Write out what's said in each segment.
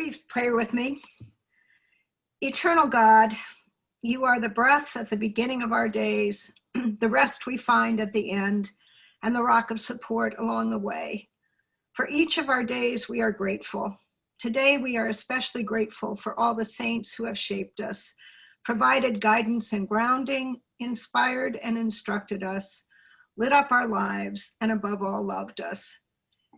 Please pray with me. Eternal God, you are the breath at the beginning of our days, the rest we find at the end, and the rock of support along the way. For each of our days, we are grateful. Today, we are especially grateful for all the saints who have shaped us, provided guidance and grounding, inspired and instructed us, lit up our lives, and above all, loved us.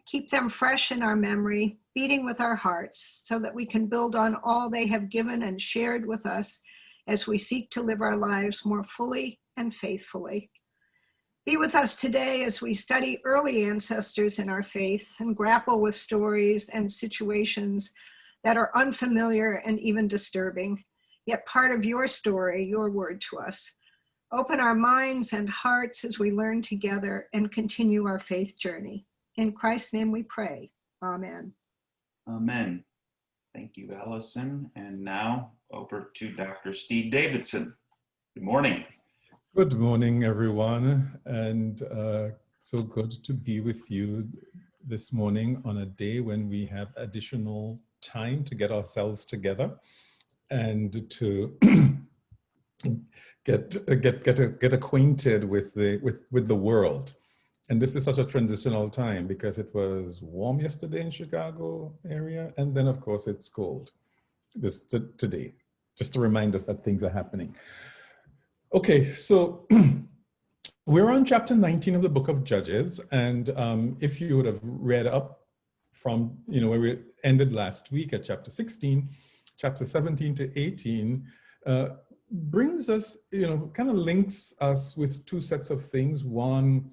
Keep them fresh in our memory, beating with our hearts, so that we can build on all they have given and shared with us as we seek to live our lives more fully and faithfully. Be with us today as we study early ancestors in our faith and grapple with stories and situations that are unfamiliar and even disturbing, yet part of your story, your word to us. Open our minds and hearts as we learn together and continue our faith journey. In Christ's name we pray. Amen. Amen. Thank you, Allison. And now over to Dr. Steed Davidson. Good morning. Good morning, everyone. And so good to be with you this morning on a day when we have additional time to get ourselves together and to get acquainted with the world. And this is such a transitional time because it was warm yesterday in Chicago area, and then of course it's cold today, just to remind us that things are happening. Okay, so we're on chapter 19 of the book of Judges, and if you would have read up from, where we ended last week at chapter 16, chapter 17 to 18, brings us, kind of links us with two sets of things. One,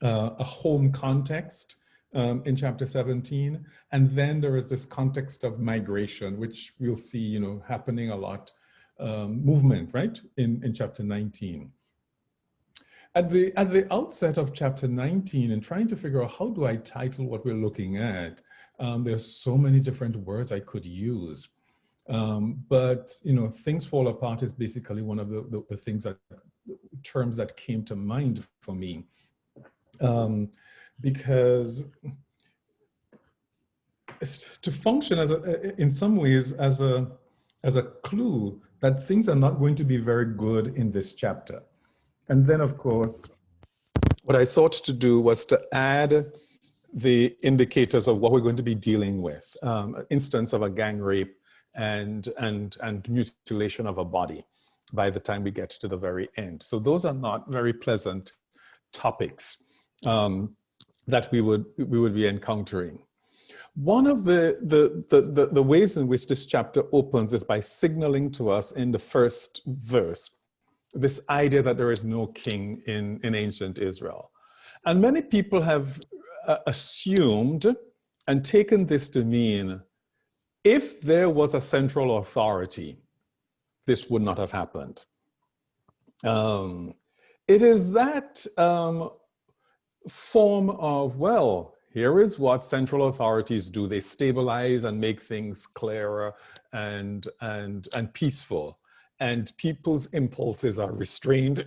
a home context in chapter 17, and then there is this context of migration, which we'll see, happening a lot, movement, right, in chapter 19. At the outset of chapter 19, and trying to figure out how do I title what we're looking at, there's so many different words I could use. But things fall apart is basically one of the terms that came to mind for me, because to function in some ways as a clue that things are not going to be very good in this chapter. And then, of course, what I sought to do was to add the indicators of what we're going to be dealing with, instance of a gang rape and mutilation of a body by the time we get to the very end. So those are not very pleasant topics that we would be encountering. One of the ways in which this chapter opens is by signaling to us in the first verse this idea that there is no king in ancient Israel. And many people have assumed and taken this to mean if there was a central authority, this would not have happened. It is that form of, well, here is what central authorities do. They stabilize and make things clearer and peaceful. And people's impulses are restrained.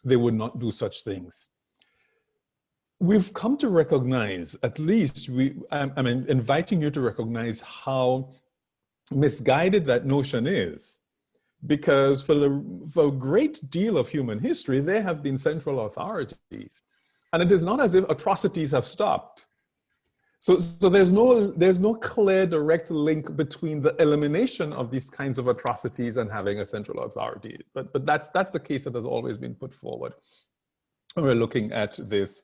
They would not do such things. We've come to recognize, at least, I'm inviting you to recognize how misguided that notion is. Because for a great deal of human history, there have been central authorities. And it is not as if atrocities have stopped. So there's no clear direct link between the elimination of these kinds of atrocities and having a central authority. But that's the case that has always been put forward when we're looking at this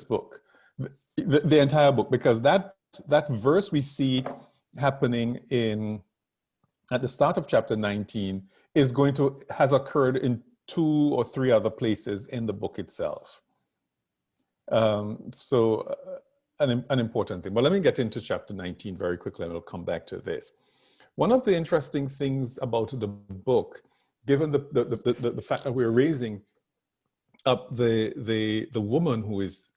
book, the entire book, because that verse we see happening at the start of chapter 19 has occurred in 2 or 3 other places in the book itself. An important thing. But let me get into chapter 19 very quickly, and we'll come back to this. One of the interesting things about the book, given the fact that we're raising up the woman who is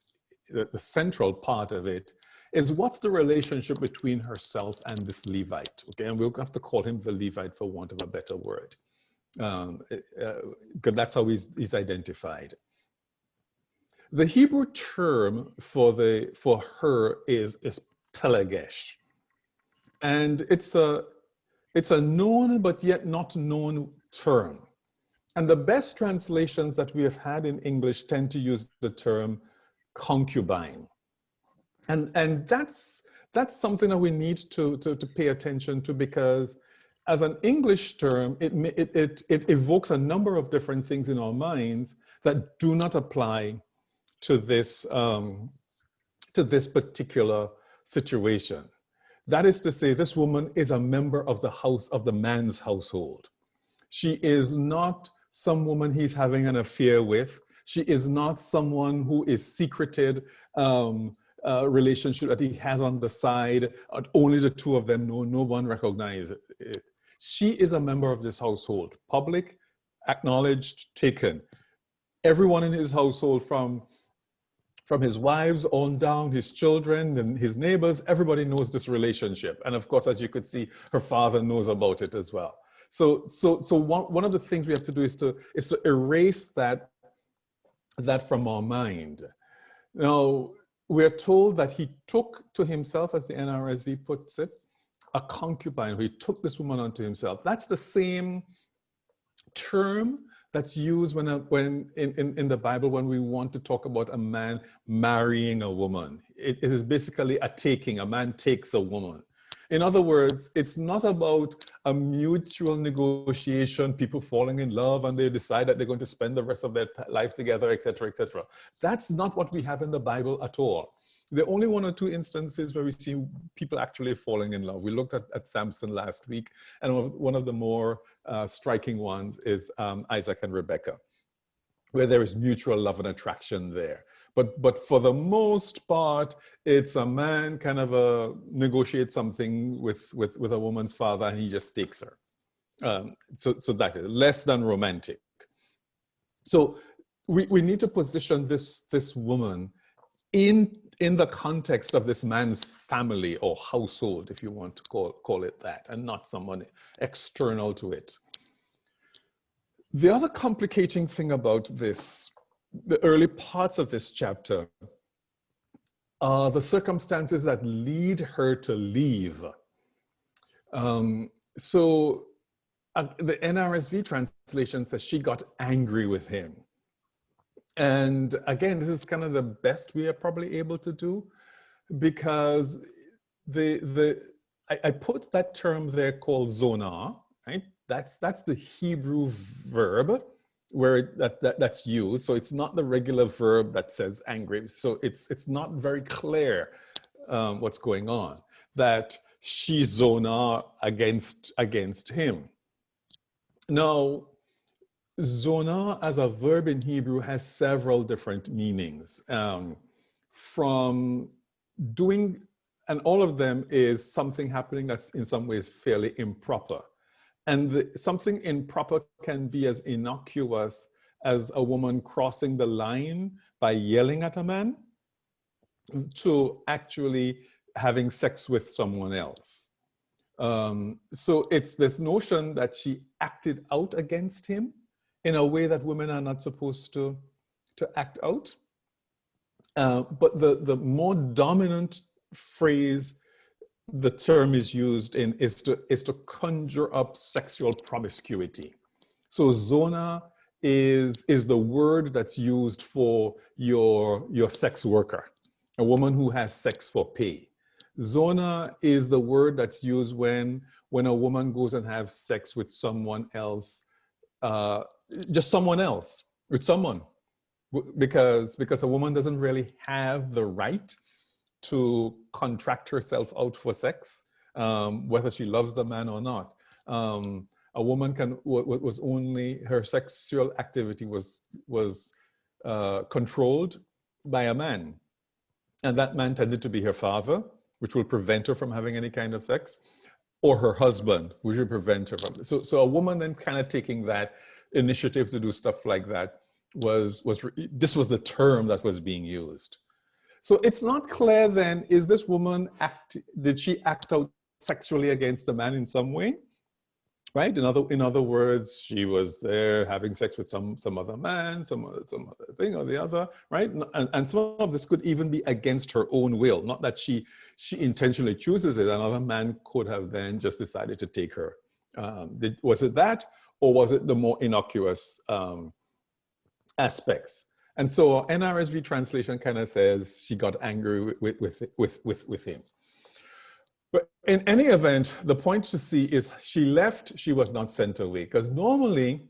the central part of it, is what's the relationship between herself and this Levite? Okay, and we'll have to call him the Levite for want of a better word, because that's how he's identified. The Hebrew term for her is pelegesh. And it's a known but yet not known term. And the best translations that we have had in English tend to use the term concubine. And that's something that we need to pay attention to, because as an English term, it evokes a number of different things in our minds that do not apply to this particular situation. That is to say, this woman is a member of the house, of the man's household. She is not some woman he's having an affair with. She is not someone who is secreted relationship that he has on the side. Only the two of them know, no one recognizes it. She is a member of this household, public, acknowledged, taken. Everyone in his household, from his wives on down, his children and his neighbors, everybody knows this relationship. And of course, as you could see, her father knows about it as well. So one of the things we have to do is to erase that from our mind. Now, we're told that he took to himself, as the NRSV puts it, a concubine. He took this woman unto himself. That's the same term that's used when in the Bible when we want to talk about a man marrying a woman. It is basically a taking. A man takes a woman. In other words, it's not about a mutual negotiation, people falling in love and they decide that they're going to spend the rest of their life together, etc., etc. That's not what we have in the Bible at all. There are only one or two instances where we see people actually falling in love. We looked at Samson last week, and one of the more striking ones is Isaac and Rebekah, where there is mutual love and attraction there. But for the most part, it's a man kind of negotiates something with a woman's father, and he just takes her. So that is less than romantic. So we need to position this woman in the context of this man's family or household, if you want to call it that, and not someone external to it. The other complicating thing about this, the early parts of this chapter, are the circumstances that lead her to leave. So the NRSV translation says she got angry with him. And again, this is kind of the best we are probably able to do, because I put that term there called zonah, right? That's the Hebrew verb where that's used. So it's not the regular verb that says angry. So it's not very clear what's going on, that she zonah against him. Now, zonah as a verb in Hebrew has several different meanings. From doing, and all of them is something happening that's in some ways fairly improper. And something improper can be as innocuous as a woman crossing the line by yelling at a man, to actually having sex with someone else. So it's this notion that she acted out against him in a way that women are not supposed to act out. But the more dominant phrase the term is used in is to conjure up sexual promiscuity. So zonah is the word that's used for your sex worker, a woman who has sex for pay. Zonah is the word that's used when a woman goes and has sex with someone else, just someone else, with someone, because a woman doesn't really have the right to contract herself out for sex, whether she loves the man or not. A woman was only, her sexual activity was controlled by a man, and that man tended to be her father, which will prevent her from having any kind of sex, or her husband, which will prevent her from. So a woman then kind of taking that initiative to do stuff like that this was the term that was being used. So it's not clear then, is this woman did she act out sexually against a man in some way? right? In other words, she was there having sex with some other man, some other thing or the other, right? And some of this could even be against her own will, not that she intentionally chooses it. Another man could have then just decided to take her. Was it that, or was it the more innocuous aspects? And so NRSV translation kind of says she got angry with him. But in any event, the point to see is she left, she was not sent away. Because normally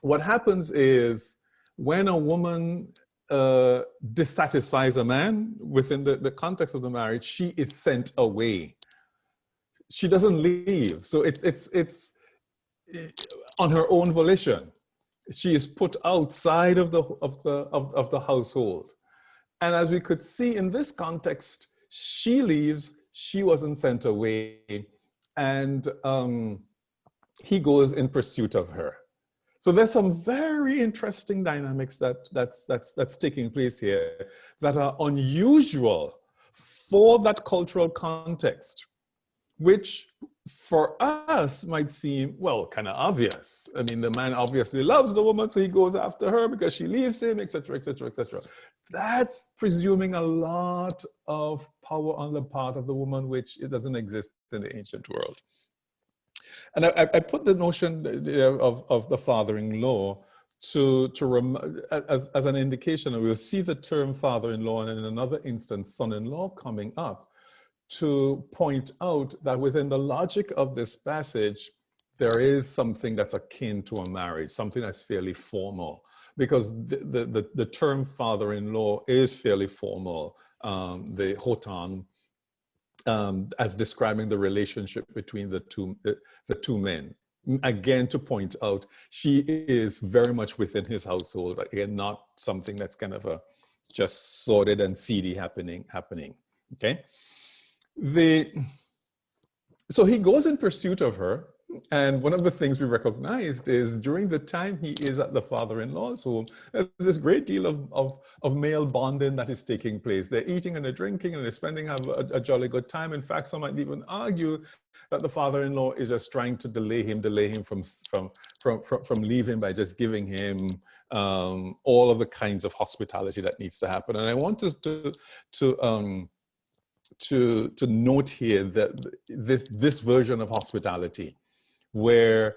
what happens is when a woman dissatisfies a man within the context of the marriage, she is sent away. She doesn't leave. So it's on her own volition. She is put outside of the household. And as we could see in this context, she leaves. She wasn't sent away, and he goes in pursuit of her. So there's some very interesting dynamics that's taking place here that are unusual for that cultural context, which for us might seem, well, kind of obvious. I mean, the man obviously loves the woman, so he goes after her because she leaves him, etc., etc., etc. That's presuming a lot of power on the part of the woman, which it doesn't exist in the ancient world. And I put the notion of the father-in-law as an indication, and we'll see the term father-in-law and in another instance, son-in-law coming up, to point out that within the logic of this passage, there is something that's akin to a marriage, something that's fairly formal, because the term father-in-law is fairly formal, the hotan, as describing the relationship between the two men. Again, to point out, she is very much within his household, again, not something that's kind of just sordid and seedy happening, okay? So he goes in pursuit of her, and one of the things we recognized is during the time he is at the father-in-law's home, there's this great deal of male bonding that is taking place. They're eating and they're drinking and they're spending a jolly good time. In fact, some might even argue that the father-in-law is just trying to delay him from leaving by just giving him all of the kinds of hospitality that needs to happen. And I want to note here that this version of hospitality, where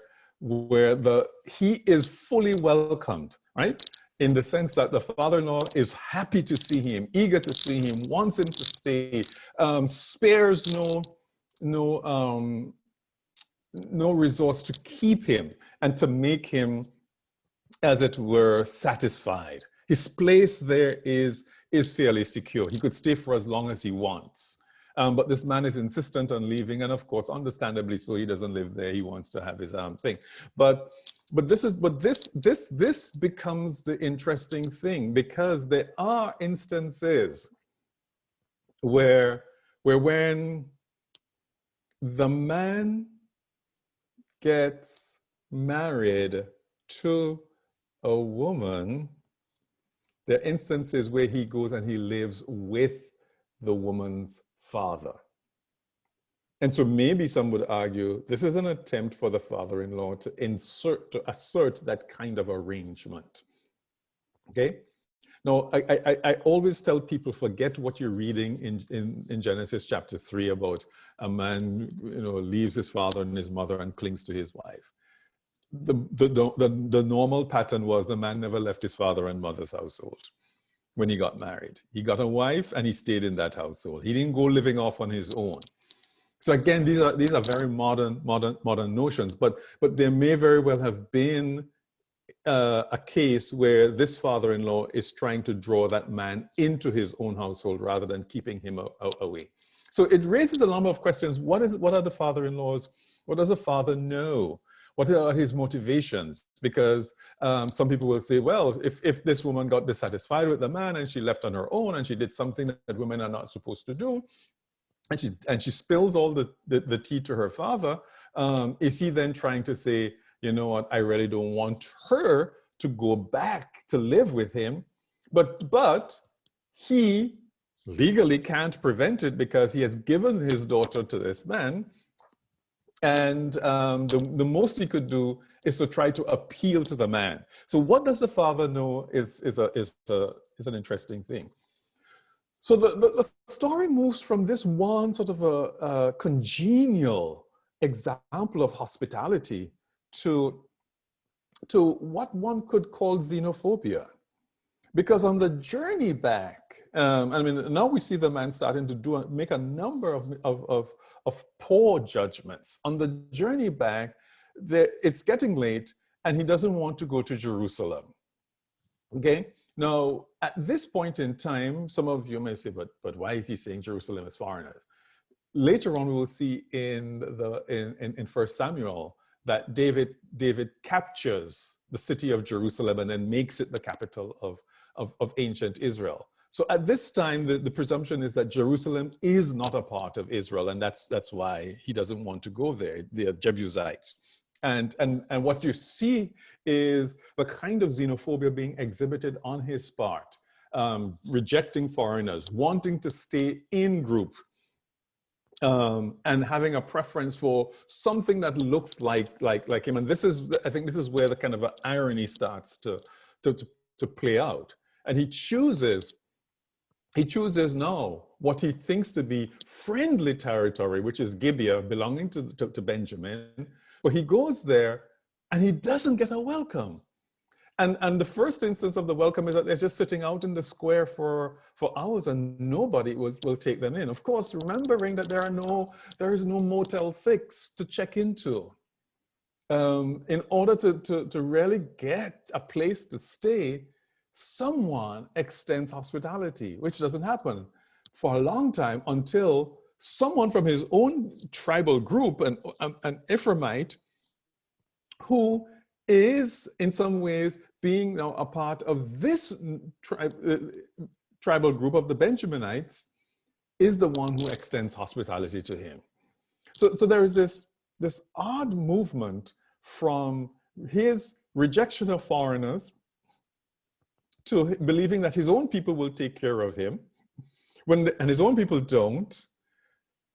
he is fully welcomed, right? In the sense that the father-in-law is happy to see him, eager to see him, wants him to stay, spares no resource to keep him and to make him, as it were, satisfied. His place there is fairly secure. He could stay for as long as he wants. But this man is insistent on leaving, and of course, understandably so, he doesn't live there. He wants to have his thing. But this becomes the interesting thing, because there are instances where when the man gets married to a woman, there are instances where he goes and he lives with the woman's father. And so maybe some would argue this is an attempt for the father-in-law to assert that kind of arrangement. Okay? Now, I always tell people, forget what you're reading in Genesis chapter 3 about a man, leaves his father and his mother and clings to his wife. The normal pattern was the man never left his father and mother's household when he got married. He got a wife and he stayed in that household. He didn't go living off on his own. So again, these are very modern notions, but there may very well have been a case where this father-in-law is trying to draw that man into his own household rather than keeping him away. So it raises a number of questions. What are the father-in-laws? What does a father know? What are his motivations? Because some people will say, well, if this woman got dissatisfied with the man and she left on her own and she did something that women are not supposed to do, and she spills all the tea to her father, is he then trying to say, you know what, I really don't want her to go back to live with him, but he legally can't prevent it because he has given his daughter to this man, And the most he could do is to try to appeal to the man. So what does the father know is an interesting thing. So the story moves from this one sort of a congenial example of hospitality to what one could call xenophobia. Because on the journey back, I mean, now we see the man starting to make a number of poor judgments. On the journey back, it's getting late and he doesn't want to go to Jerusalem. Okay? Now, at this point in time, some of you may say, but why is he saying Jerusalem is foreigners? Later on, we will see in 1 Samuel that David captures the city of Jerusalem and then makes it the capital of ancient Israel. So at this time, the presumption is that Jerusalem is not a part of Israel, and that's why he doesn't want to go there, the Jebusites. And what you see is the kind of xenophobia being exhibited on his part, rejecting foreigners, wanting to stay in group, and having a preference for something that looks like him. And I think this is where the kind of irony starts to play out. And he chooses now what he thinks to be friendly territory, which is Gibeah, belonging to Benjamin. But he goes there and he doesn't get a welcome. And the first instance of the welcome is that they're just sitting out in the square for hours and nobody will take them in. Of course, remembering that there is no Motel 6 to check into. In order to really get a place to stay, someone extends hospitality, which doesn't happen for a long time until someone from his own tribal group, an Ephraimite, who is in some ways being now a part of this tribal group of the Benjaminites, is the one who extends hospitality to him. So there is this odd movement from his rejection of foreigners to believing that his own people will take care of him, and his own people don't.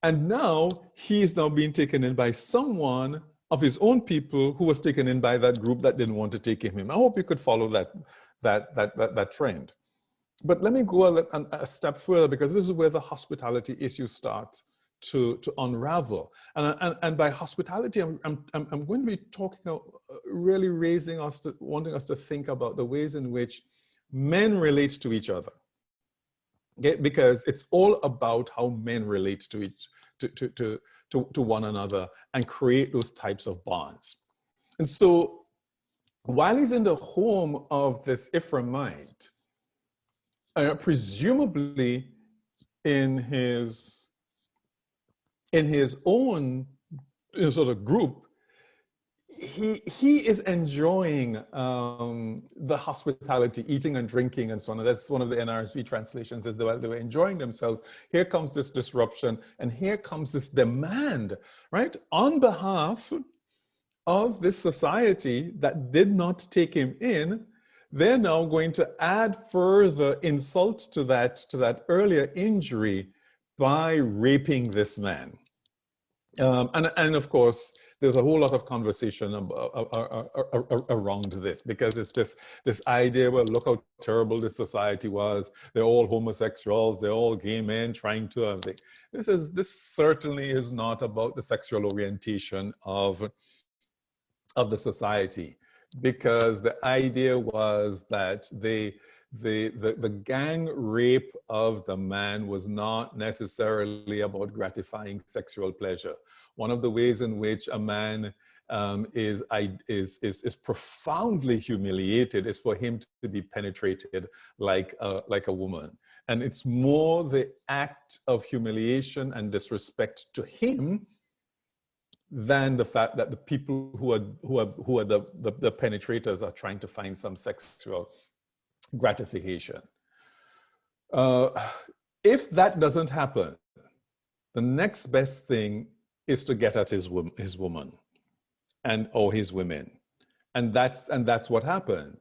And now he's now being taken in by someone of his own people who was taken in by that group that didn't want to take him in. I hope you could follow that trend. But let me go a step further, because this is where the hospitality issue starts to unravel. And by hospitality, I'm going to be talking, really wanting us to think about the ways in which men relate to each other. Okay? Because it's all about how men relate to one another and create those types of bonds. And so while he's in the home of this Ephraimite, presumably in his own sort of group, he is enjoying the hospitality, eating and drinking and so on. And that's one of the NRSV translations, is that they were enjoying themselves. Here comes this disruption, and here comes this demand, right, on behalf of this society that did not take him in. They're now going to add further insult to that earlier injury by raping this man. And of course, there's a whole lot of conversation around this, because it's this idea, well, look how terrible this society was. They're all homosexuals. They're all gay men trying to have this certainly is not about the sexual orientation of the society, because the idea was that the gang rape of the man was not necessarily about gratifying sexual pleasure. One of the ways in which a man is profoundly humiliated is for him to be penetrated like a woman. And it's more the act of humiliation and disrespect to him than the fact that the people who are the penetrators are trying to find some sexual gratification. If that doesn't happen, the next best thing is to get at his woman or his women, and that's what happened.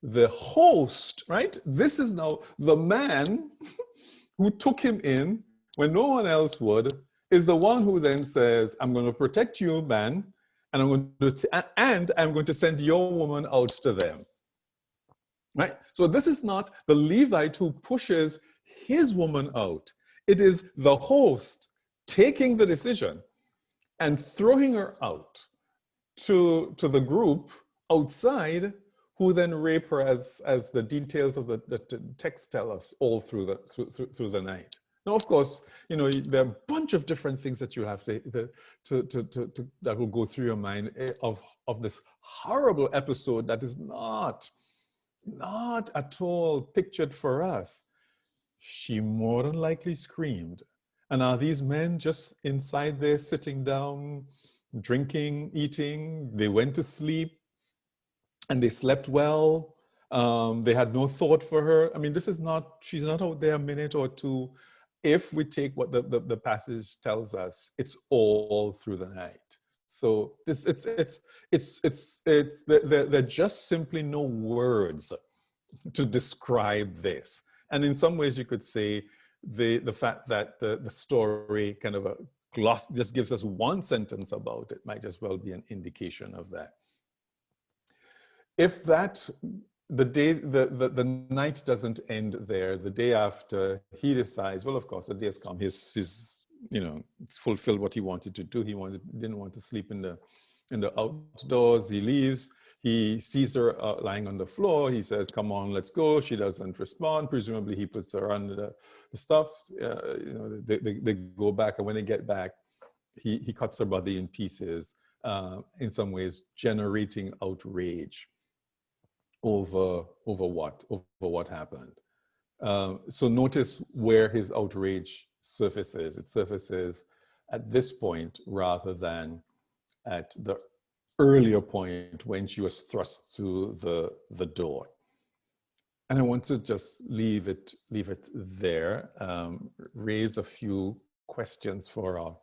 The host, right? This is now the man who took him in when no one else would, is the one who then says, I'm going to protect you, man, and I'm going to send your woman out to them. Right? So this is not the Levite who pushes his woman out. It is the host taking the decision and throwing her out to the group outside, who then rape her, as the details of the text tell us, all through the night. Now, of course, you know, there are a bunch of different things that you have that will go through your mind of this horrible episode that is not at all pictured for us. She more than likely screamed. And are these men just inside there sitting down, drinking, eating? They went to sleep and they slept well. They had no thought for her. I mean, she's not out there a minute or two. If we take what the passage tells us, it's all through the night. So there are just simply no words to describe this. And in some ways you could say the fact that the story kind of just gives us one sentence about it might as well be an indication of that. If the night doesn't end there, the day after, he decides, well, of course, the day has come. He's fulfilled what he wanted to do. He didn't want to sleep in the outdoors. He leaves. He sees her lying on the floor. He says, come on, let's go. She doesn't respond. Presumably he puts her under the stuff. They go back, and when they get back, he cuts her body in pieces, in some ways generating outrage over what happened. So notice where his outrage surfaces. It surfaces at this point rather than at the earlier point when she was thrust through the door. And I want to just leave it there, raise a few questions for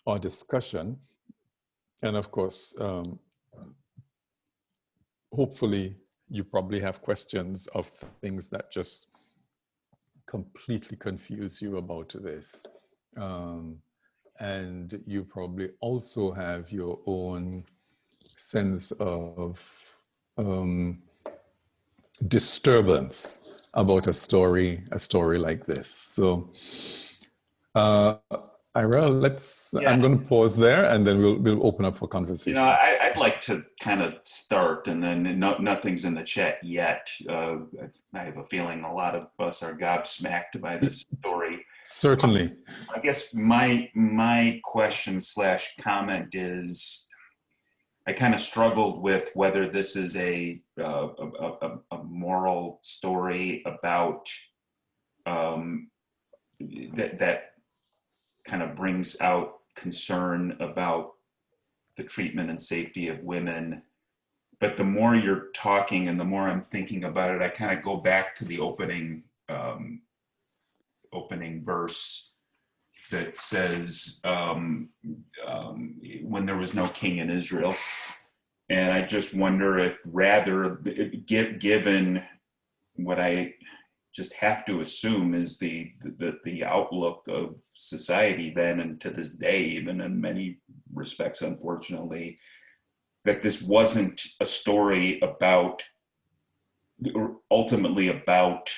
our discussion. And of course, hopefully you probably have questions of things that just completely confuse you about this. And you probably also have your own sense of disturbance about a story like this. So Ira, I'm going to pause there, and then we'll open up for conversation. You know, I'd like to kind of start, and then nothing's in the chat yet. I have a feeling a lot of us are gobsmacked by this story. Certainly. I guess my question / comment is, I kind of struggled with whether this is a moral story about that kind of brings out concern about the treatment and safety of women. But the more you're talking and the more I'm thinking about it, I kind of go back to the opening verse that says, when there was no king in Israel. And I just wonder if rather, given what I just have to assume is the outlook of society then and to this day, even in many respects, unfortunately, that this wasn't a story about, or ultimately about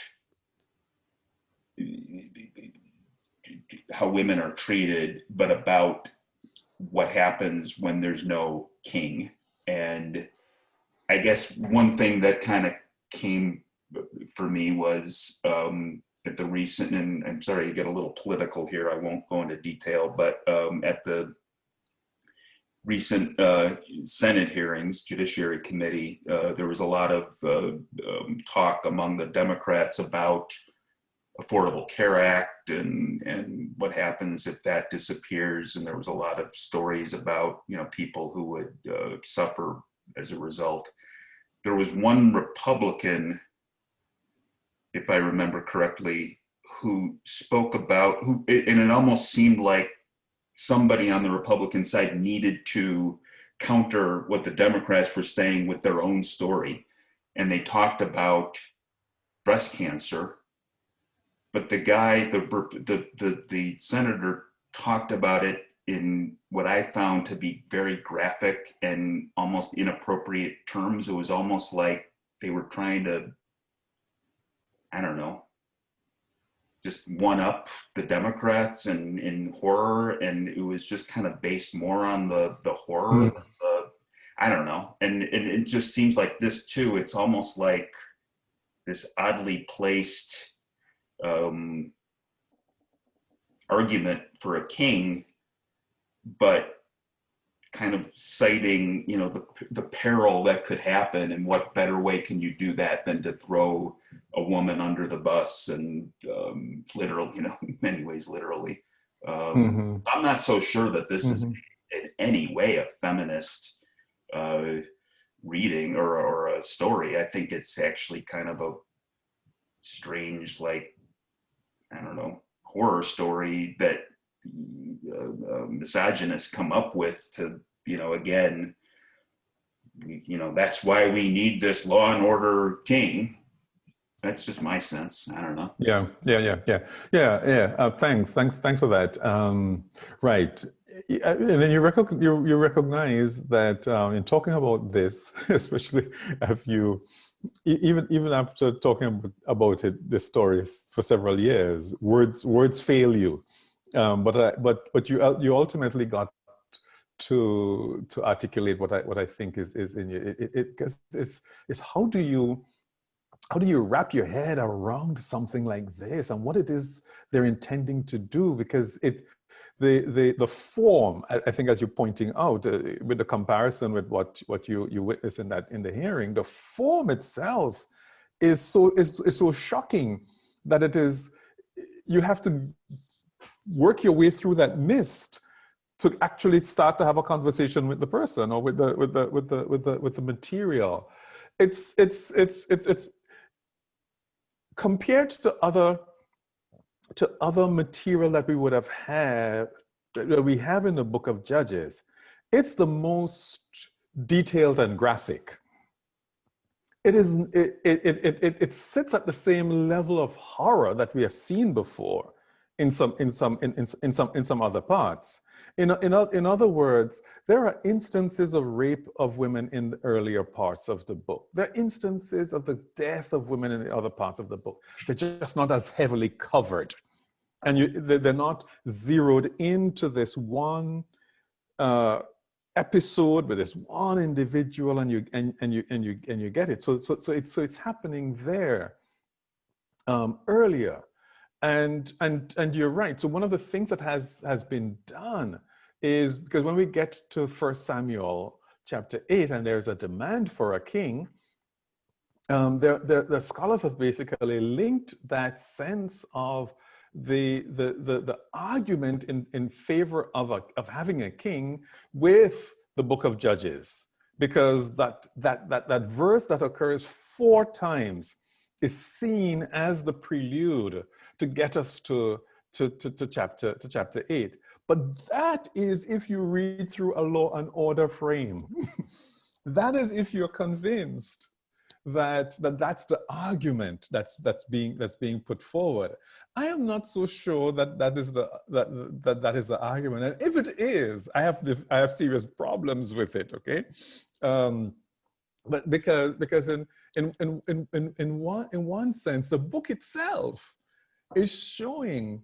how women are treated, but about what happens when there's no king. And I guess one thing that kind of came for me was at the recent, and I'm sorry to get a little political here, I won't go into detail, but at the recent Senate hearings, Judiciary Committee, there was a lot of talk among the Democrats about Affordable Care Act and what happens if that disappears. And there was a lot of stories about, people who would suffer as a result. There was one Republican, if I remember correctly, who spoke about, and it almost seemed like somebody on the Republican side needed to counter what the Democrats were saying with their own story. And they talked about breast cancer. But the guy, the senator talked about it in what I found to be very graphic and almost inappropriate terms. It was almost like they were trying to, I don't know, just one up the Democrats and in horror, and it was just kind of based more on the horror. Mm. I don't know, and it just seems like this too. It's almost like this oddly placed argument for a king, but kind of citing, you know, the peril that could happen, and what better way can you do that than to throw a woman under the bus, and literally, you know, in many ways, literally. I'm not so sure that this is in any way a feminist reading or a story. I think it's actually kind of a strange, like, I don't know, horror story that misogynists come up with to, you know, again, you know, that's why we need this law and order king. That's just my sense. I don't know. Yeah. Thanks for that. Right. And then you recognize that in talking about this, especially if you, even after talking about this story for several years, words fail you. But you ultimately got to articulate what I think is in you. Because it's how do you wrap your head around something like this and what it is they're intending to do? Because the form, I think, as you're pointing out, with the comparison with what you witnessed in the hearing, the form itself is so shocking that it is, you have to work your way through that mist to actually start to have a conversation with the person or with the material. It's compared to other material that we would have had, that we have in the book of Judges, it's the most detailed and graphic. It sits at the same level of horror that we have seen before in some other parts. In other words, there are instances of rape of women in the earlier parts of the book. There are instances of the death of women in the other parts of the book. They're just not as heavily covered. And they're not zeroed into this one episode with this one individual, and you get it. So it's happening there earlier. And you're right. So one of the things that has been done is, because when we get to 1 Samuel chapter 8, and there's a demand for a king, the scholars have basically linked that sense of the argument in favor of having a king with the book of Judges, because that verse that occurs 4 times is seen as the prelude to get us to chapter 8. But that is if you read through a law and order frame. That is if you're convinced that's the argument that's being put forward. I am not so sure that is the argument, and if it is, I have serious problems with it. Okay, but because in one sense, the book itself is showing,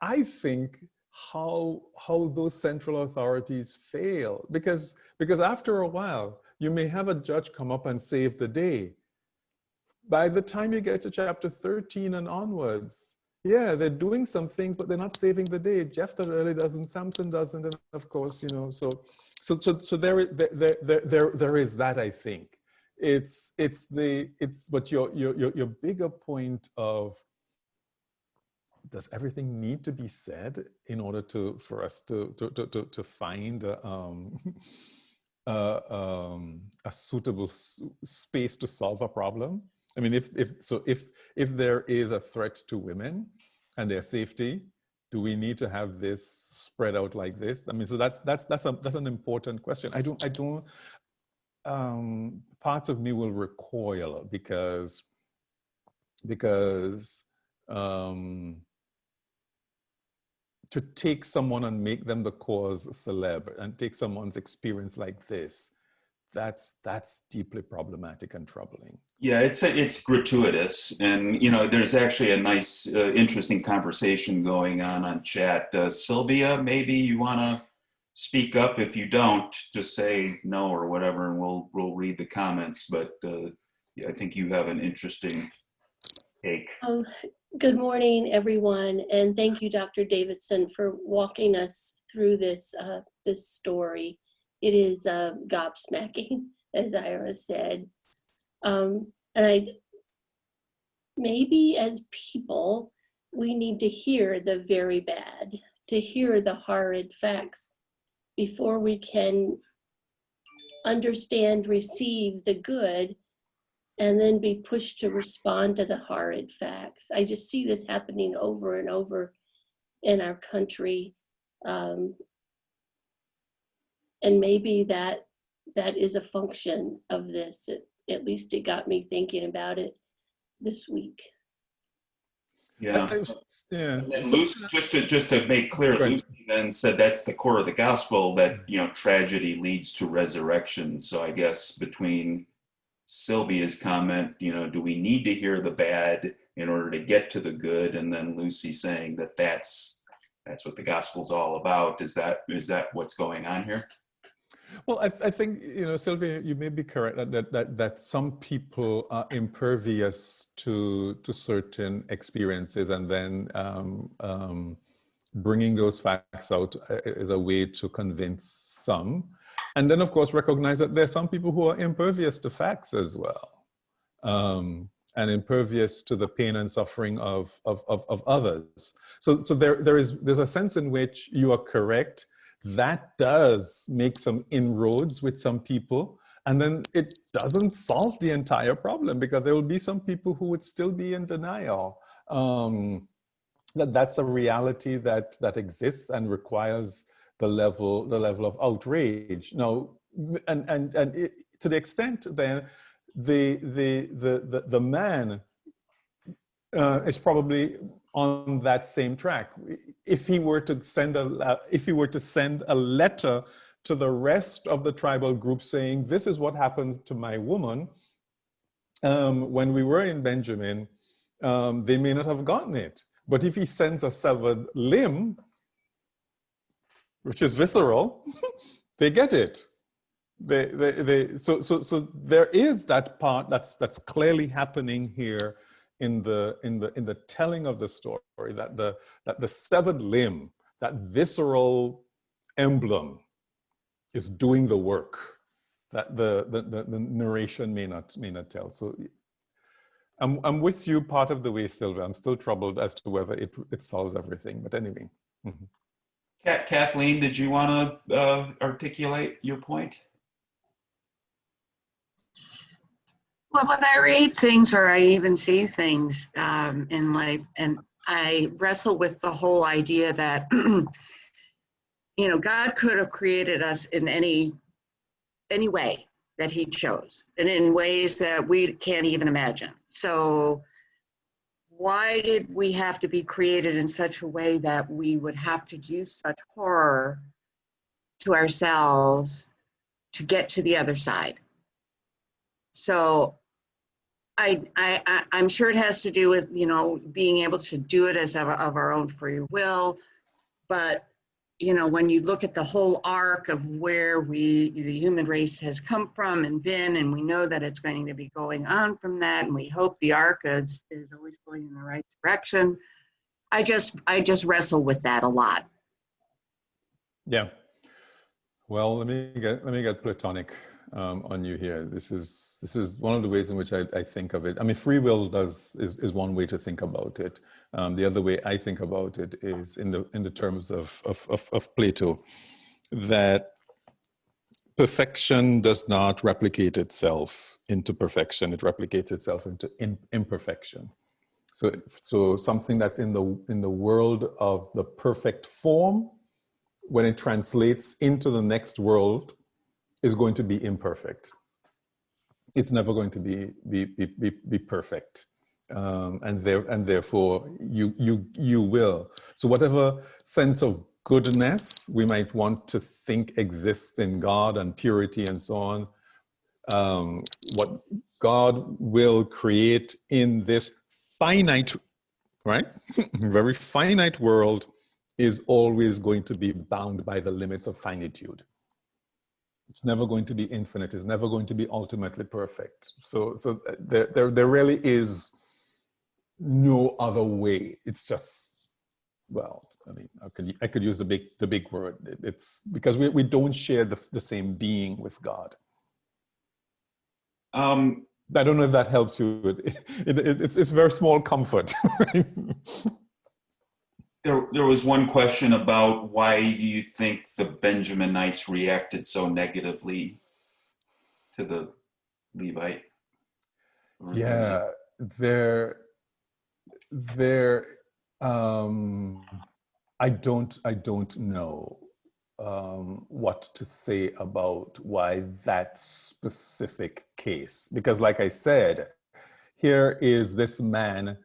I think, how those central authorities fail, because after a while you may have a judge come up and save the day. By the time you get to chapter 13 and onwards, yeah, they're doing some things, but they're not saving the day. Jephthah really doesn't, Samson doesn't, and of course, you know, so there is that. I think it's but your bigger point of, does everything need to be said in order for us to find a suitable space to solve a problem? I mean, if there is a threat to women and their safety, do we need to have this spread out like this? I mean, so that's an important question. I don't. Parts of me will recoil because to take someone and make them the cause celeb and take someone's experience like this, that's deeply problematic and troubling. Yeah, it's gratuitous, and there's actually a nice, interesting conversation going on chat. Sylvia, maybe you want to speak up. If you don't, just say no or whatever, and we'll read the comments. But yeah, I think you have an interesting take. Good morning, everyone, and thank you, Dr. Davidson, for walking us through this this story. It is gobsmacking, as Ira said. And maybe as people, we need to hear the very bad, to hear the horrid facts before we can understand, receive the good, and then be pushed to respond to the horrid facts. I just see this happening over and over in our country. And maybe that is a function of this. At least it got me thinking about it this week. Yeah. Yeah. Lucy, just to make clear, Right. Lucy then said that's the core of the gospel, that tragedy leads to resurrection. So I guess between Sylvia's comment, do we need to hear the bad in order to get to the good, and then Lucy saying that that's what the gospel's all about. Is that what's going on here? Well, I think, Sylvia, you may be correct that some people are impervious to certain experiences, and then bringing those facts out is a way to convince some. And then, of course, recognize that there are some people who are impervious to facts as well, and impervious to the pain and suffering of others. So there's a sense in which you are correct. That does make some inroads with some people, and then it doesn't solve the entire problem, because there will be some people who would still be in denial. That's a reality that exists and requires the level of outrage. Now, and to the extent then the man is probably on that same track. If he were to send a letter to the rest of the tribal group saying, this is what happened to my woman when we were in Benjamin, they may not have gotten it. But if he sends a severed limb, which is visceral, they get it. So there is that part that's clearly happening here in the telling of the story, that the severed limb, that visceral emblem, is doing the work that the narration may not tell. So I'm with you part of the way, Sylvia. I'm still troubled as to whether it solves everything, but anyway. Mm-hmm. Kathleen, did you want to articulate your point? Well, when I read things, or I even see things in life, and I wrestle with the whole idea that, God could have created us in any way that he chose, and in ways that we can't even imagine. So why did we have to be created in such a way that we would have to do such horror to ourselves to get to the other side? So I'm sure it has to do with, being able to do it as of our own free will. But, when you look at the whole arc of where the human race has come from and been, and we know that it's going to be going on from that, and we hope the arc is always going in the right direction. I just wrestle with that a lot. Yeah. Well, let me get platonic on you here. This is one of the ways in which I think of it. I mean, free will is one way to think about it. The other way I think about it is in the terms of Plato, that perfection does not replicate itself into perfection. It replicates itself into imperfection. So something that's in the world of the perfect form, when it translates into the next world, is going to be imperfect. It's never going to be perfect. and therefore you will. So whatever sense of goodness we might want to think exists in God and purity and so on, what God will create in this finite, right, very finite world is always going to be bound by the limits of finitude. It's never going to be infinite. It's never going to be ultimately perfect. So there really is no other way. It's just, well, I mean, I could use the big word. It's because we don't share the same being with God. I don't know if that helps you. It's very small comfort. There was one question about why do you think the Benjaminites reacted so negatively to the Levite? Yeah, I don't know what to say about why that specific case, because like I said, here is this man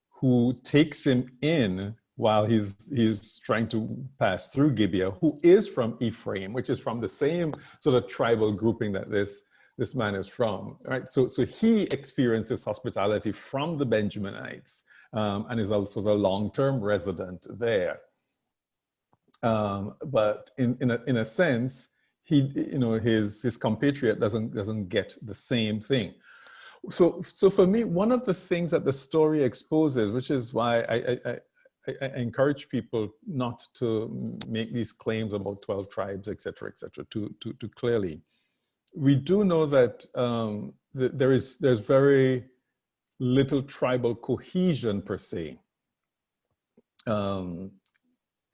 who takes him in while he's trying to pass through Gibeah, who is from Ephraim, which is from the same sort of tribal grouping that this man is from, right? So he experiences hospitality from the Benjaminites, and is also the long-term resident there. But in a sense, his compatriot doesn't get the same thing. So for me, one of the things that the story exposes, which is why I encourage people not to make these claims about 12 tribes, et cetera, too clearly. We do know that there's very little tribal cohesion per se in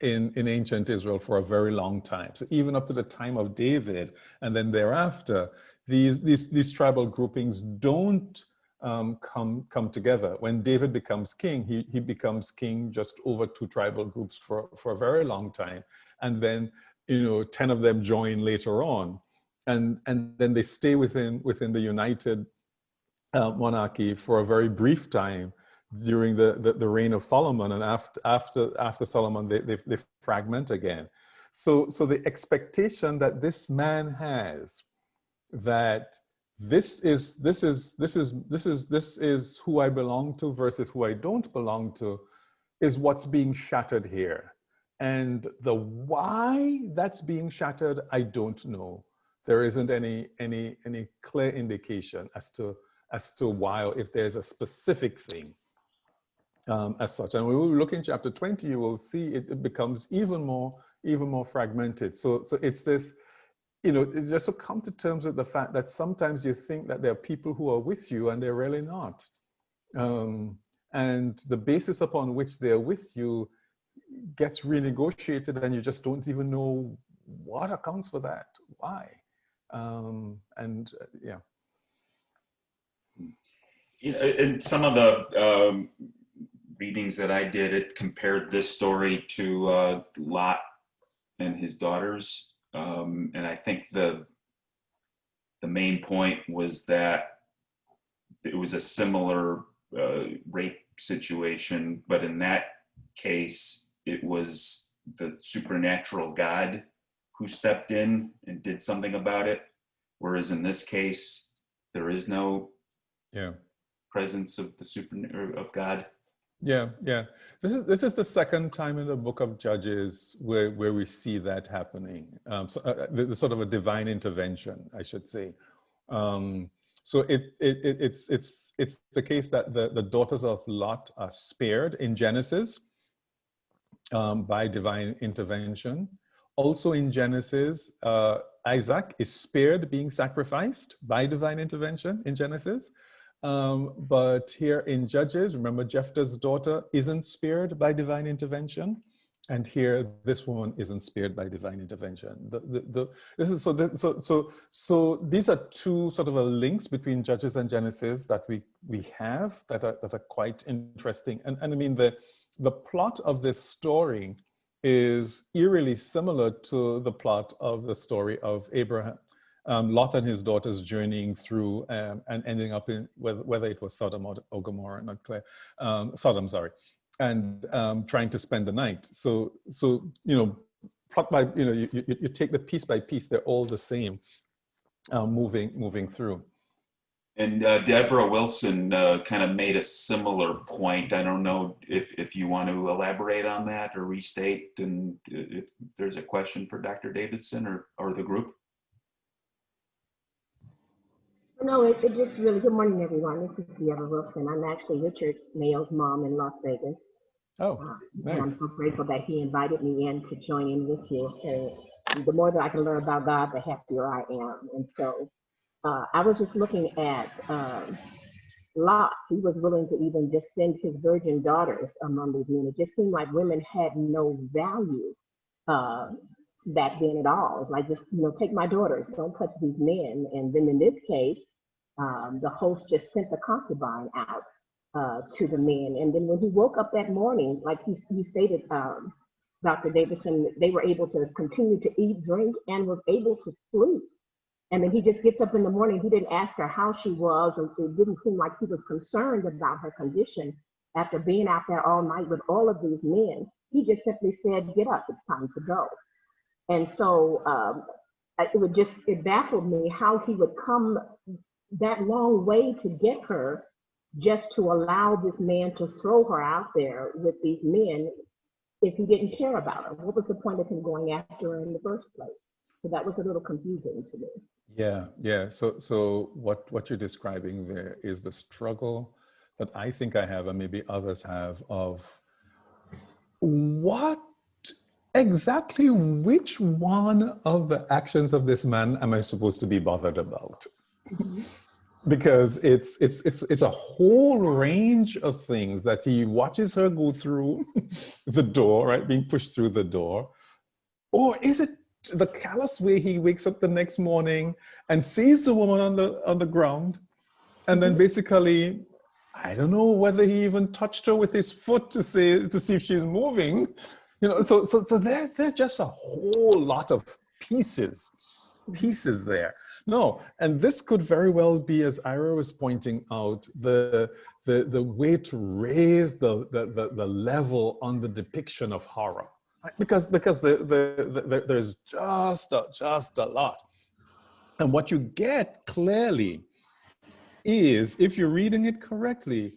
ancient Israel for a very long time. So even up to the time of David and then thereafter, these tribal groupings don't come together. When David becomes king, he becomes king just over two tribal groups for a very long time, and then 10 of them join later on, and then they stay within the united monarchy for a very brief time during the reign of Solomon, and after Solomon they fragment again. So the expectation that this man has, that this is who I belong to versus who I don't belong to, is what's being shattered here. And the why that's being shattered, I don't know. There isn't any clear indication as to why, or if there's a specific thing as such. And when we look in chapter 20, you will see it becomes even more fragmented. So it's this, it's just to come to terms with the fact that sometimes you think that there are people who are with you and they're really not. And the basis upon which they're with you gets renegotiated, and you just don't even know what accounts for that, why. Yeah. In some of the readings that I did, it compared this story to Lot and his daughters. And I think the main point was that it was a similar rape situation, but in that case, it was the supernatural God who stepped in and did something about it. Whereas in this case, there is no presence of of God. Yeah. This is the second time in the book of Judges where we see that happening. The sort of a divine intervention, I should say. So it's the case that the daughters of Lot are spared in Genesis by divine intervention. Also in Genesis, Isaac is spared being sacrificed by divine intervention in Genesis. But here in Judges, remember Jephthah's daughter isn't spared by divine intervention, and here this woman isn't spared by divine intervention. So these are two sort of links between Judges and Genesis that we have that are quite interesting. And I mean the plot of this story is eerily similar to the plot of the story of Abraham Lot and his daughters journeying through and ending up in whether it was Sodom or Gomorrah, not clear, Sodom, sorry, and trying to spend the night. So plot by you take the piece by piece, they're all the same, moving through. And Deborah Wilson kind of made a similar point. I don't know if you want to elaborate on that or restate, and if there's a question for Dr. Davidson or the group. No, it just really, good morning, everyone. This is Deborah Wilson. I'm actually Richard Mayo's mom in Las Vegas. Oh, nice. And I'm so grateful that he invited me in to join in with you. And the more that I can learn about God, the happier I am. And so I was just looking at Lot. He was willing to even just send his virgin daughters among these men. It just seemed like women had no value back then at all. It's like, just, take my daughters, don't touch these men. And then in this case, the host just sent the concubine out to the men. And then when he woke up that morning, like he stated, Dr. Davidson, they were able to continue to eat, drink, and was able to sleep. And then he just gets up in the morning. He didn't ask her how she was, and it didn't seem like he was concerned about her condition after being out there all night with all of these men. He just simply said, get up, it's time to go. And so it baffled me how he would come that long way to get her, just to allow this man to throw her out there with these men if he didn't care about her. What was the point of him going after her in the first place? So that was a little confusing to me. Yeah. So what you're describing there is the struggle that I think I have, and maybe others have, of exactly which one of the actions of this man am I supposed to be bothered about? Mm-hmm. Because it's a whole range of things that he watches her go through the door, right, being pushed through the door. Or is it the callous way he wakes up the next morning and sees the woman on the ground, and then basically, I don't know whether he even touched her with his foot to see if she's moving. So there are just a whole lot of pieces there. No, and this could very well be, as Ira was pointing out, the way to raise the level on the depiction of horror, right? Because there's just a lot, and what you get clearly is, if you're reading it correctly,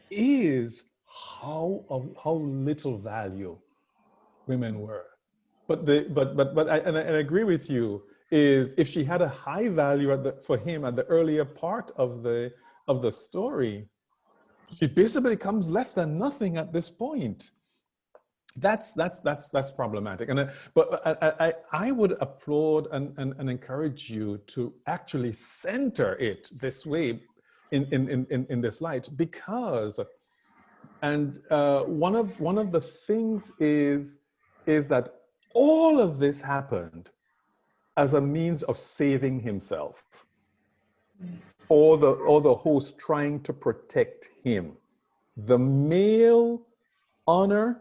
is how little value women were. But I agree with you, is if she had a high value for him at the earlier part of the story, she basically becomes less than nothing at this point. That's problematic. But I would applaud and encourage you to actually center it this way in this light, because one of the things is that all of this happened as a means of saving himself, or the host trying to protect him. The male honor,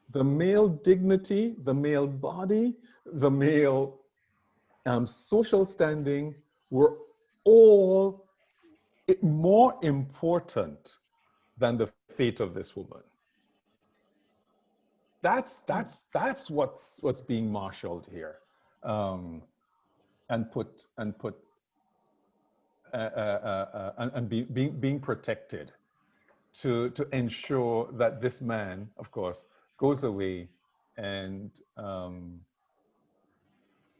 the male dignity, the male body, the male social standing were all more important than the fate of this woman. That's what's being marshaled here, and being protected to ensure that this man, of course, goes away and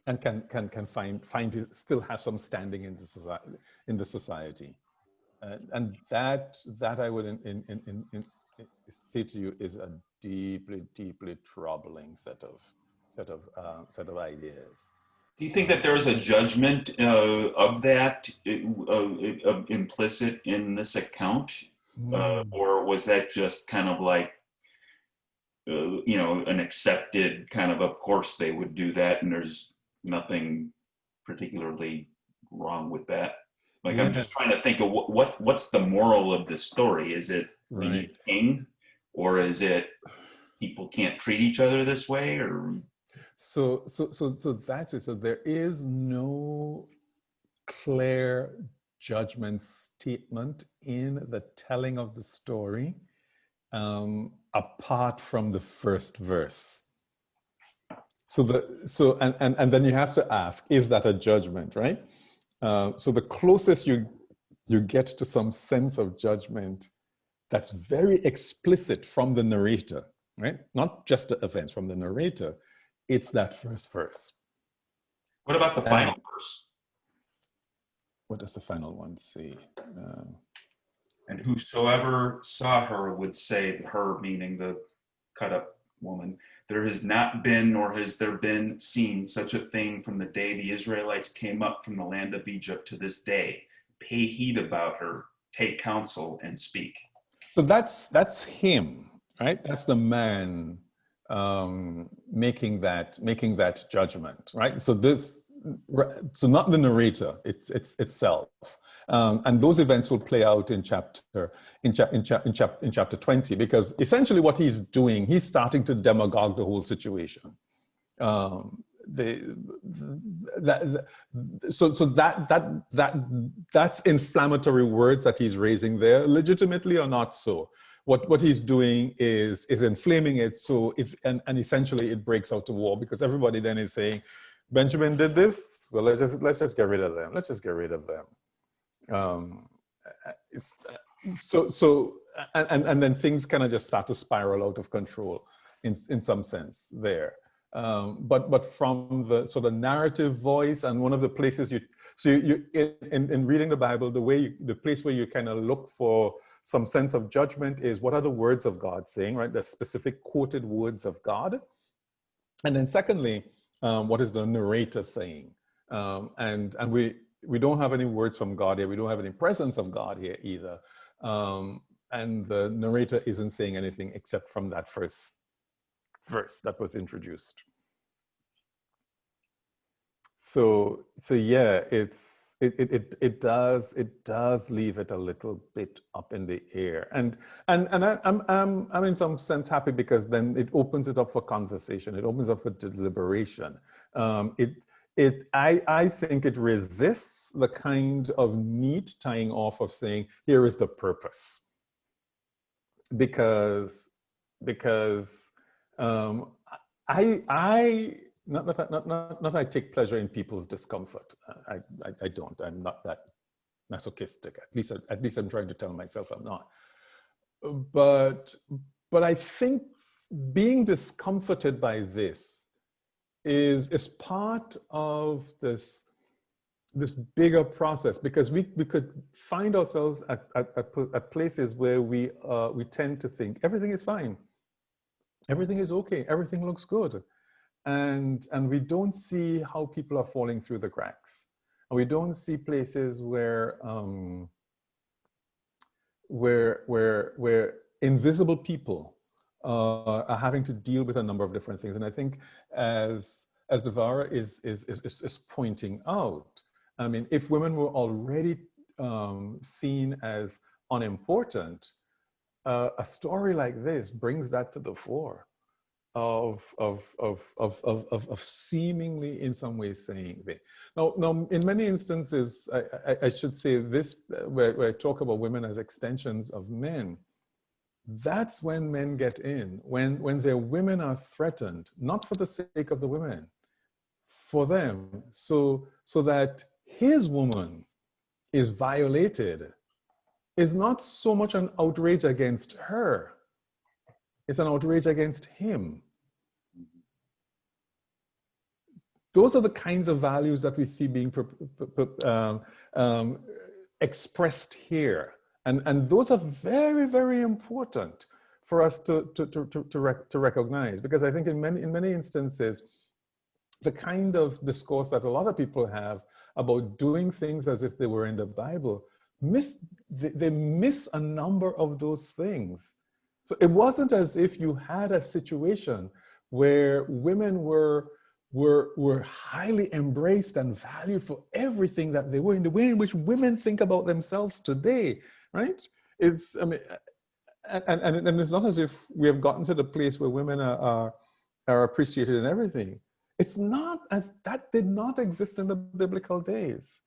can still have some standing in the society, and that I would say to you is a deeply troubling set of ideas. Do you think that there is a judgment of that implicit in this account, or was that just kind of like an accepted kind of course they would do that, and there's nothing particularly wrong with that? Like, I'm just trying to think of what's the moral of this story. Is it we need a king, or is it people can't treat each other this way, or? So that's it. So there is no clear judgment statement in the telling of the story, apart from the first verse. And then you have to ask, is that a judgment, right? So the closest you get to some sense of judgment that's very explicit from the narrator, right? Not just the events, from the narrator, it's that first verse. What about the final verse? What does the final one say? And whosoever saw her would say, her meaning the cut up woman, there has not been nor has there been seen such a thing from the day the Israelites came up from the land of Egypt to this day. Pay heed about her, take counsel, and speak. So that's him, right? That's the man making that judgment, right? So not the narrator, it's itself, and those events will play out in chapter 20, because essentially what he's doing, he's starting to demagogue the whole situation. That's inflammatory words that he's raising there, legitimately or not so. What he's doing is inflaming it, so and essentially it breaks out to war, because everybody then is saying, Benjamin did this, well, let's just get rid of them. Let's just get rid of them. And then things kind of just start to spiral out of control in some sense there. But from the sort of narrative voice, and one of the places in reading the Bible, the place where you kind of look for some sense of judgment is, what are the words of God saying, right? The specific quoted words of God. And then secondly, what is the narrator saying? And we don't have any words from God here. We don't have any presence of God here either. And the narrator isn't saying anything except from that first verse that was introduced. So yeah, it does leave it a little bit up in the air, and I'm in some sense happy, because then it opens it up for conversation. It opens up for deliberation. I think it resists the kind of neat tying off of saying, here is the purpose, because not that I take pleasure in people's discomfort. I don't. I'm not that masochistic. At least I'm trying to tell myself I'm not. But I think being discomforted by this is part of this bigger process, because we could find ourselves at places where we tend to think everything is fine, everything is okay, everything looks good. And we don't see how people are falling through the cracks. And we don't see places where invisible people are having to deal with a number of different things. And I think as Devara is pointing out, I mean, if women were already seen as unimportant, a story like this brings that to the fore. Of seemingly in some ways saying that. Now, in many instances, I should say this, where I talk about women as extensions of men, that's when men get in, when their women are threatened, not for the sake of the women, for them, so that his woman is violated, is not so much an outrage against her, it's an outrage against him. Those are the kinds of values that we see being expressed here. And those are very, very important for us to recognize, because I think in many instances, the kind of discourse that a lot of people have about doing things as if they were in the Bible, they miss a number of those things. So it wasn't as if you had a situation where women were highly embraced and valued for everything that they were, in the way in which women think about themselves today, right? And it's not as if we have gotten to the place where women are appreciated in everything. It's not as, that did not exist in the biblical days.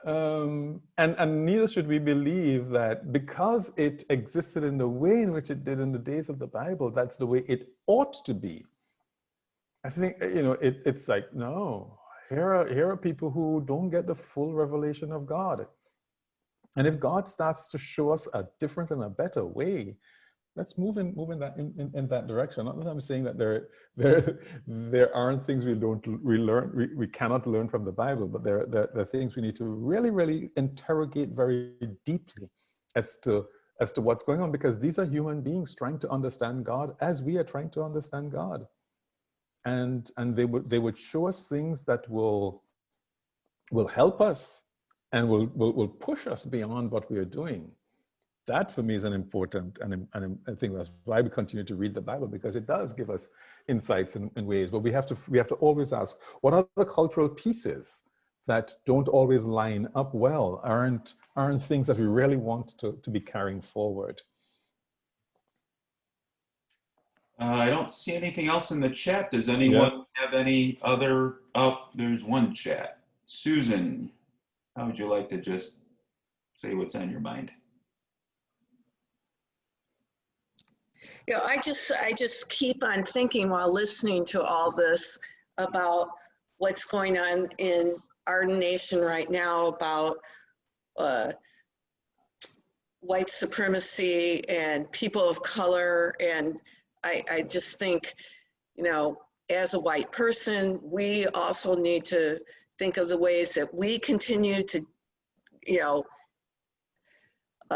And neither should we believe that because it existed in the way in which it did in the days of the Bible, that's the way it ought to be. I think, it's like, no, here are people who don't get the full revelation of God. And if God starts to show us a different and a better way, let's move in that direction. Not that I'm saying that there aren't things we cannot learn from the Bible, but there are things we need to really, really interrogate very deeply as to what's going on, because these are human beings trying to understand God as we are trying to understand God. And they would show us things that will help us and will push us beyond what we are doing. That for me is an important, and I think that's why we continue to read the Bible, because it does give us insights in ways. But we have to always ask, what are the cultural pieces that don't always line up well, aren't things that we really want to be carrying forward? I don't see anything else in the chat. Does anyone have any other? Oh, there's one chat. Susan, how would you like to just say what's on your mind? Yeah, I just keep on thinking while listening to all this about what's going on in our nation right now about white supremacy and people of color. And I just think, as a white person, we also need to think of the ways that we continue to,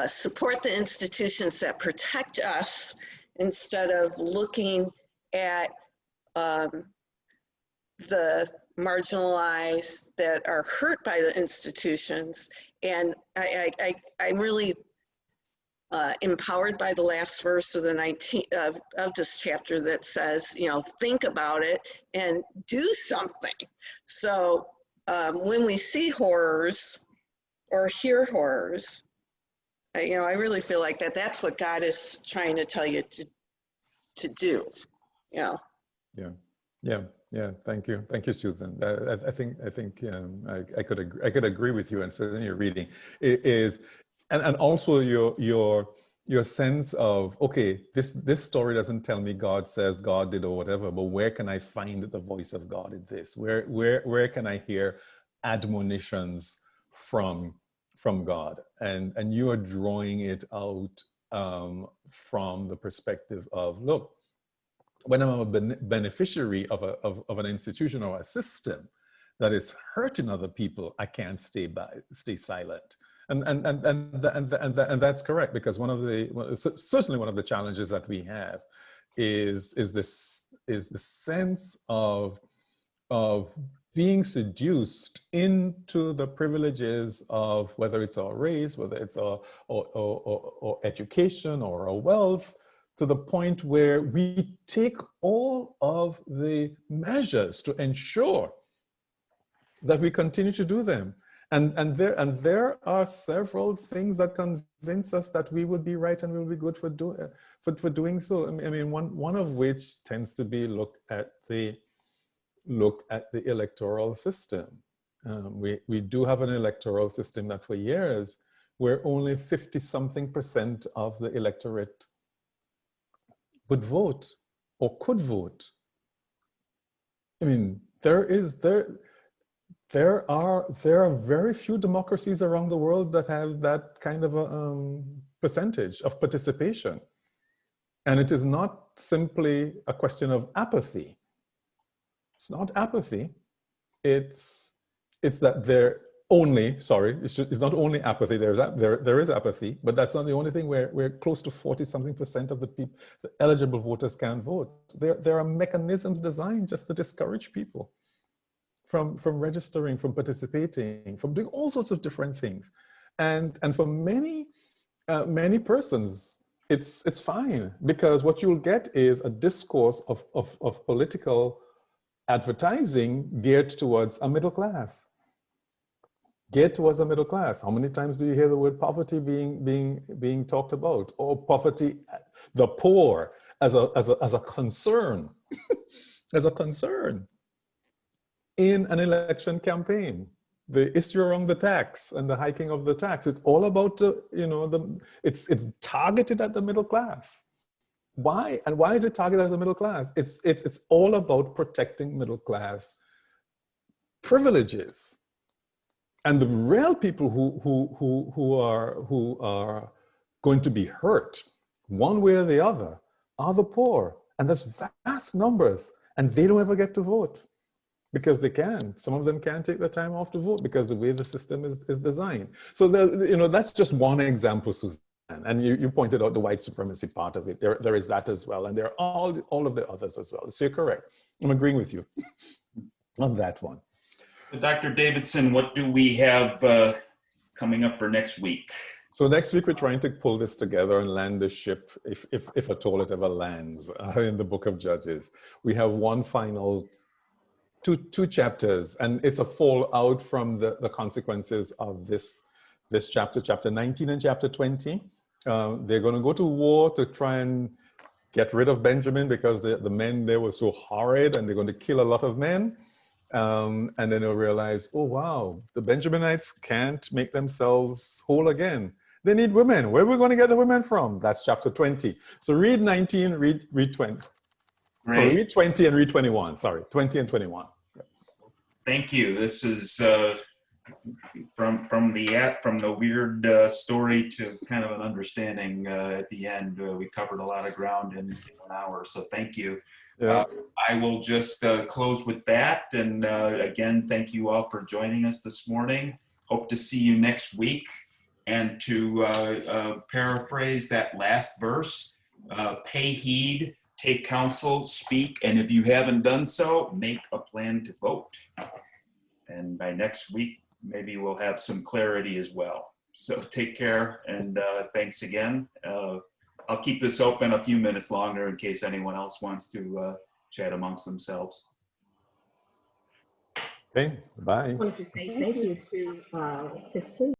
support the institutions that protect us, instead of looking at the marginalized that are hurt by the institutions. And I'm really empowered by the last verse of of this chapter that says, think about it and do something. So when we see horrors or hear horrors, I really feel like that's what God is trying to tell you to do. Yeah. Thank you, Susan. I think I could agree with you, and so in your reading it is, and also your sense of, okay, this story doesn't tell me God says God did or whatever, but where can I find the voice of God in this? Where can I hear admonitions from God? And you are drawing it out from the perspective of, look, when I'm a beneficiary of an institution or a system that is hurting other people, I can't stay silent. And that's correct, because certainly one of the challenges that we have is the sense of being seduced into the privileges of, whether it's our race, whether it's our or education or our wealth, to the point where we take all of the measures to ensure that we continue to do them. And there are several things that convince us that we would be right and we will be good for doing so. I mean, one of which tends to be look at the electoral system. We do have an electoral system that for years, where only 50-something% of the electorate would vote or could vote. I mean, there are very few democracies around the world that have that kind of a percentage of participation. And it is not simply a question of apathy. It's not apathy. It's that it's not only apathy. There is apathy, but that's not the only thing. Where close to 40-something% of the people, the eligible voters, can't vote. There are mechanisms designed just to discourage people from registering, from participating, from doing all sorts of different things. And for many persons, it's fine, because what you'll get is a discourse of political advertising geared towards a middle class. How many times do you hear the word poverty being talked about, or poverty, the poor as a concern? as a concern in an election campaign. The issue around the tax and the hiking of the tax. It's all about, it's targeted at the middle class. Why? And why is it targeted at the middle class? It's all about protecting middle class privileges. And the real people who are going to be hurt one way or the other are the poor. And there's vast numbers, and they don't ever get to vote because they can. Some of them can't take the time off to vote because the way the system is designed. So that's just one example, Suzanne. And you pointed out the white supremacy part of it. There is that as well. And there are all of the others as well. So you're correct. I'm agreeing with you on that one. Dr. Davidson, what do we have coming up for next week? So next week, we're trying to pull this together and land the ship, if at all it ever lands, in the book of Judges. We have one final two chapters, and it's a fallout from the consequences of this chapter 19 and chapter 20. They're going to go to war to try and get rid of Benjamin because the men there were so horrid, and they're going to kill a lot of men. And then they'll realize, oh, wow, the Benjaminites can't make themselves whole again. They need women. Where are we going to get the women from? That's chapter 20. So read 19, read 20. Great. So read 20 and read 21. Sorry, 20 and 21. Thank you. This is from the weird story to kind of an understanding at the end. We covered a lot of ground in 1 hour, so thank you. Yeah. I will just close with that. And again, thank you all for joining us this morning. Hope to see you next week. And to paraphrase that last verse, pay heed, take counsel, speak, and if you haven't done so, make a plan to vote. And by next week, maybe we'll have some clarity as well. So take care, and thanks again. I'll keep this open a few minutes longer in case anyone else wants to chat amongst themselves. Okay, bye. I wanted to say thank you to Sue.